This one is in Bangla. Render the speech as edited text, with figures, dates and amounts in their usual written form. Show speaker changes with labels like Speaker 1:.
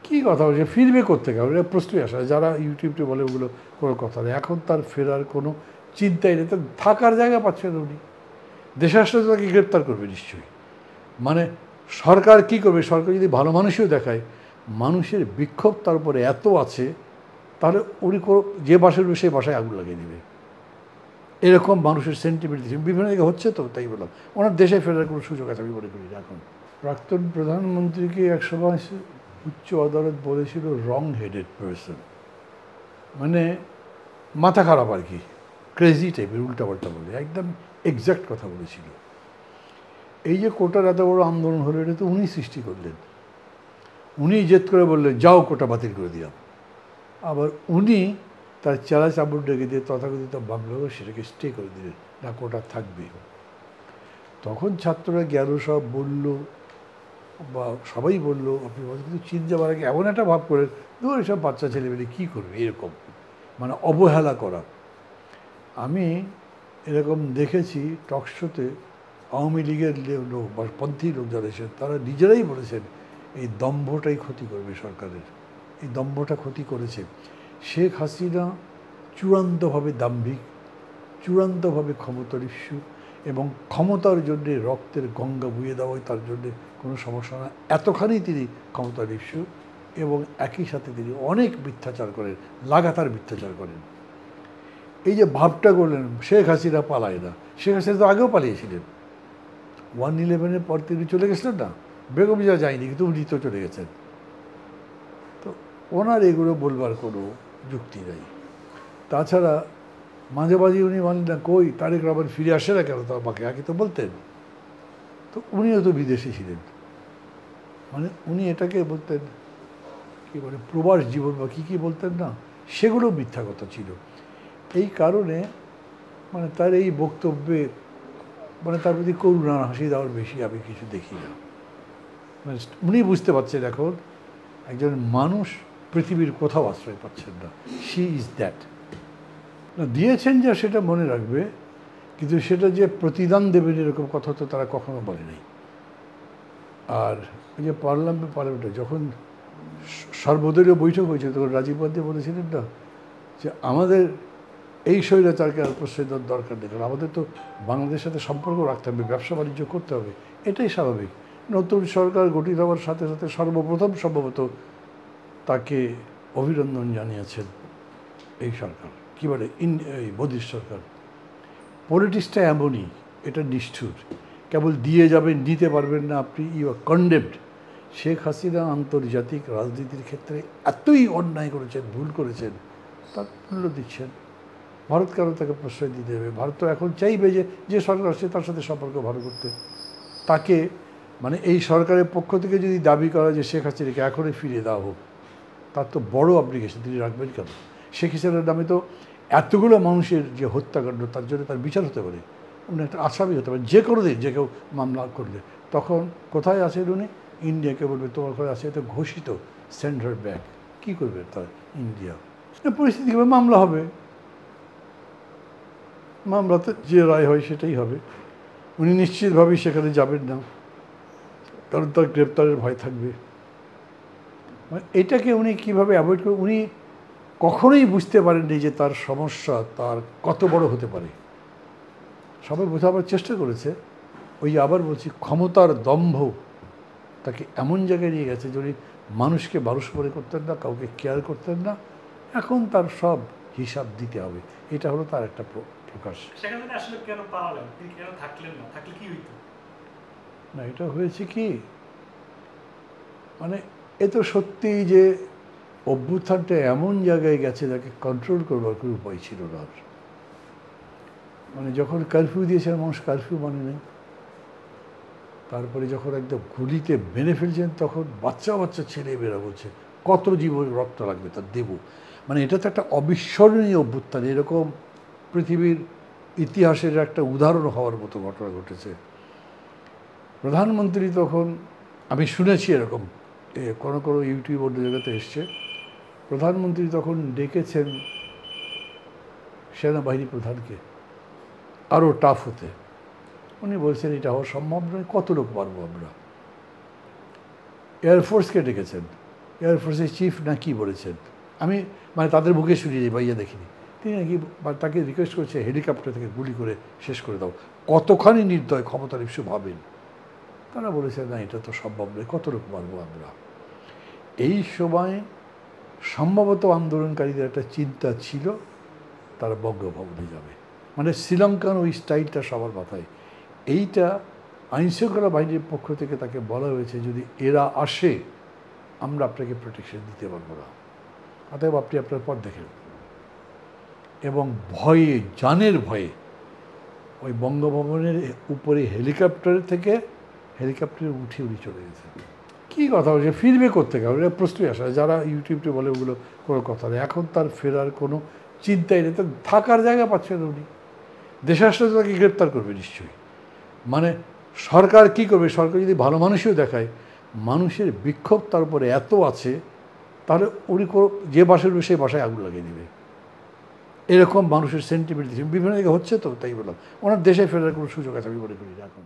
Speaker 1: কী কথা বলছে, ফিরবে কোত্থেকে? ওরা প্রশ্নই আসে যারা ইউটিউবটি বলে ওগুলো কোনো কথা নেই। এখন তার ফেরার কোনো চিন্তাই নেই, তার থাকার জায়গা পাচ্ছে না উনি। দেশে আসলে তো তাকে গ্রেপ্তার করবে নিশ্চয়ই। মানে সরকার কি করবে? সরকার যদি ভালো মানুষও দেখায়, মানুষের বিক্ষোভ তার উপরে এত আছে, তাহলে উনি যে বাসায় উঠবে সেই বাসায় আগুন লাগিয়ে দেবে। এরকম মানুষের সেন্টিমেন্ট বিভিন্ন জায়গায় হচ্ছে, তো তাই বললাম ওনার দেশে ফেরার কোনো সুযোগ আছে আমি মনে করি না এখন। প্রাক্তন প্রধানমন্ত্রীকে একসময় উচ্চ আদালত বলেছিল রং হেডেড পারসন, মানে মাথা খারাপ আর কি, ক্রেজি টাইপের, উল্টাপাল্টা বলে, একদম এক্স্যাক্ট কথা বলেছিল। এই যে কোটার এত বড় আন্দোলন হলো, এটা তো উনি সৃষ্টি করলেন। উনি জেদ করে বললেন যাও কোটা বাতিল করে দিলাম। আবার উনি তার চেলা চাবুর ডেকে দিয়ে তথাকথিত বাংলাদেশ সেটাকে স্টে করে দিলেন, না কোটা থাকবে। তখন ছাত্ররা গেল, সব বলল, বা সবাই বললো আপনি কিন্তু চিন্তা যাবার আগে এমন একটা ভাব করে ধর এসব বাচ্চা ছেলেমেয়ে কী করবে, এরকম মানে অবহেলা করা। আমি এরকম দেখেছি টকশোতে আওয়ামী লীগের লোক বা পন্থী লোক যারা এসে তারা নিজেরাই বলেছেন এই দম্ভটাই ক্ষতি করবে সরকারের, এই দম্ভটা ক্ষতি করেছে। শেখ হাসিনা চূড়ান্তভাবে দাম্ভিক, চূড়ান্তভাবে ক্ষমতালিপ্সু, এবং ক্ষমতার জন্যে রক্তের গঙ্গা বইয়ে দেওয়াই তার জন্যে কোনো সমস্যা না, এতখানি তিনি ক্ষমতালিপ্সু। এবং একই সাথে তিনি অনেক মিথ্যাচার করেন, লাগাতার মিথ্যাচার করেন। এই যে ভাবটা করলেন, শেখ হাসিনা পালায় না, শেখ হাসিনা তো আগেও পালিয়েছিলেন। 1/11-এর পর তিনি চলে গেছিলেন না, বেগম জিয়া যায়নি, কিন্তু উনি তো চলে গেছেন। তো ওনার এগুলো বলবার কোনো যুক্তি নেই। তাছাড়া মাঝে মাঝে উনি বলেন না কই তারেক রহমান ফিরে আসে না কেন, তো আমাকে আগে তো বলতেন। তো উনিও তো বিদেশে ছিলেন, মানে উনি এটাকে বলতেন কি বলে প্রবাস জীবন বা কী কী বলতেন না, সেগুলো মিথ্যা কথা ছিল। এই কারণে মানে তার এই বক্তব্যে মানে তার প্রতি করুণা হাসি দেওয়ার বেশি আমি কিছু দেখি না। মানে উনি বুঝতে পারছেন এখন একজন মানুষ পৃথিবীর কোথাও আশ্রয় পাচ্ছেন না, শি ইজ দ্যাট। না দিয়েছেন যা সেটা মনে রাখবে, কিন্তু সেটা যে প্রতিদান দেবেন এরকম কথা তো তারা কখনো বলে নাই। আর ওই যে পার্লামেন্টে যখন সর্বদলীয় বৈঠক হয়েছে তখন রাজীব গান্ধী বলেছিলেন না যে আমাদের এই স্বৈরাচারকে আর প্রশ্রয় দেওয়ার দরকার নেই, কারণ আমাদের তো বাংলাদেশের সাথে সম্পর্ক রাখতে হবে, ব্যবসা বাণিজ্য করতে হবে, এটাই স্বাভাবিক। নতুন সরকার গঠিত হওয়ার সাথে সাথে সর্বপ্রথম সম্ভবত তাকে অভিনন্দন জানিয়েছেন এই সরকার, কী বলে এই মোদির সরকার। পলিটিক্সটা এমনই, এটা নিষ্ঠুর, কেবল দিয়ে যাবেন, নিতে পারবেন না আপনি, you are condemned. Sheikh Hasina আন্তর্জাতিক রাজনীতির ক্ষেত্রে এতই অন্যায় করেছেন, ভুল করেছেন, তার মূল্য দিচ্ছেন। ভারত কেন তাকে প্রশ্রয় দিতে হবে? ভারত তো এখন চাইবে যে সরকার আসছে তার সাথে সম্পর্ক ভালো করতে। তাকে মানে এই সরকারের পক্ষ থেকে যদি দাবি করা যে শেখ হাসিনাকে এখনই ফিরিয়ে দেওয়া হোক, তার তো বড় অব্লিগেশন, তিনি রাখবেন কেন? শেখ হাসিনার নামে তো এতগুলো মানুষের যে হত্যাকাণ্ড, তার জন্য তার বিচার হতে পারে, উনি একটা আসামি হতে পারে যে কোনো দিন, যে কেউ মামলা করলে। তখন কোথায় আছেন উনি? ইন্ডিয়াকে বলবে তোমার ঘরে আছে, এটা ঘোষিত, সেন্ড হার ব্যাক। কী করবে তার ইন্ডিয়া? পরিস্থিতি হবে, মামলা হবে, মামলাতে যে রায় হয় সেটাই হবে। উনি নিশ্চিতভাবেই সেখানে যাবেন না, কারণ তার গ্রেপ্তারের ভয় থাকবে। মানে এটাকে উনি কীভাবে অ্যাভয়েড করে, উনি কখনোই বুঝতে পারেননি যে তার সমস্যা তার কত বড় হতে পারে। সবাই বোঝাবার চেষ্টা করেছে, ওই আবার বলছি ক্ষমতার দম্ভ তাকে এমন জায়গায় নিয়ে গেছে যে উনি মানুষকে মানুষ মনে করতেন না, কাউকে কেয়ার করতেন না। এখন তার সব হিসাব দিতে হবে, এটা হলো তার একটা প্রকাশ। না এটা হয়েছে কি, মানে এ তো সত্যিই যে অভ্যুত্থানটা এমন জায়গায় গেছে যাকে কন্ট্রোল করবার কোনো উপায় ছিল না। মানে যখন কারফিউ দিয়েছেন মানুষ কারফিউ মানে নেই, তারপরে যখন একদম গুলিতে মেরে ফেলছেন তখন বাচ্চা বাচ্চা ছেলে মেয়েরা বলছে কত জীবন রক্ত লাগবে তার দেব। মানে এটা তো একটা অবিস্মরণীয় অভ্যুত্থান, এরকম পৃথিবীর ইতিহাসের একটা উদাহরণ হওয়ার মতো ঘটনা ঘটেছে। প্রধানমন্ত্রী তখন, আমি শুনেছি এরকম কোনো কোনো ইউটিউব অন্য জায়গাতে এসছে, প্রধানমন্ত্রী তখন ডেকেছেন সেনাবাহিনী প্রধানকে আরও টাফ হতে। উনি বলছেন এটা হওয়া সম্ভব নয়, কত লোক মারবো আমরা। এয়ারফোর্সকে ডেকেছেন, এয়ারফোর্সের চিফ না কি বলেছেন, আমি মানে তাদের মুখে শুনিয়ে দিই, ভাইয়া দেখিনি, তিনি নাকি তাকে রিকোয়েস্ট করেছে হেলিকপ্টার থেকে গুলি করে শেষ করে দাও। কতখানি নির্দয় ক্ষমতার ইস্যু ভাবেন। তারা বলেছে না, এটা তো সম্ভব নয়, কত রকম মারবো আমরা। এই সময় সম্ভবত আন্দোলনকারীদের একটা চিন্তা ছিল তারা বঙ্গভবনে যাবে, মানে শ্রীলঙ্কান ওই স্টাইলটা সবার মাথায়। এইটা আইনশৃঙ্খলা বাহিনীর পক্ষ থেকে তাকে বলা হয়েছে, যদি এরা আসে আমরা আপনাকে প্রোটেকশন দিতে পারবো না, অতএব আপনি আপনার পথ দেখেন। এবং ভয়ে, জানের ভয়ে ওই বঙ্গভবনের উপরে হেলিকপ্টারে উঠে উনি চলে গেছেন। কী কথা বলছে, ফিরবে কোত্থেকে? এটা প্রশ্নই আসে। যারা ইউটিউবে বলে ওগুলো কোনো কথা নেই। এখন তার ফেরার কোনো চিন্তাই নেই, তার থাকার জায়গা পাচ্ছেন উনি। দেশ আসলে তাকে গ্রেপ্তার করবে নিশ্চয়ই। মানে সরকার কি করবে? সরকার যদি ভালো মানুষও দেখায়, মানুষের বিক্ষোভ তার উপরে এত আছে, তাহলে উনি যে বাসায় উঠবে সেই বাসায় আগুন লাগিয়ে দেবে। এরকম মানুষের সেন্টিমেন্ট বিভিন্ন জায়গায় হচ্ছে, তো তাই বললাম ওনার দেশে ফেরার কোনো সুযোগ আছে আমি মনে করি না এখন।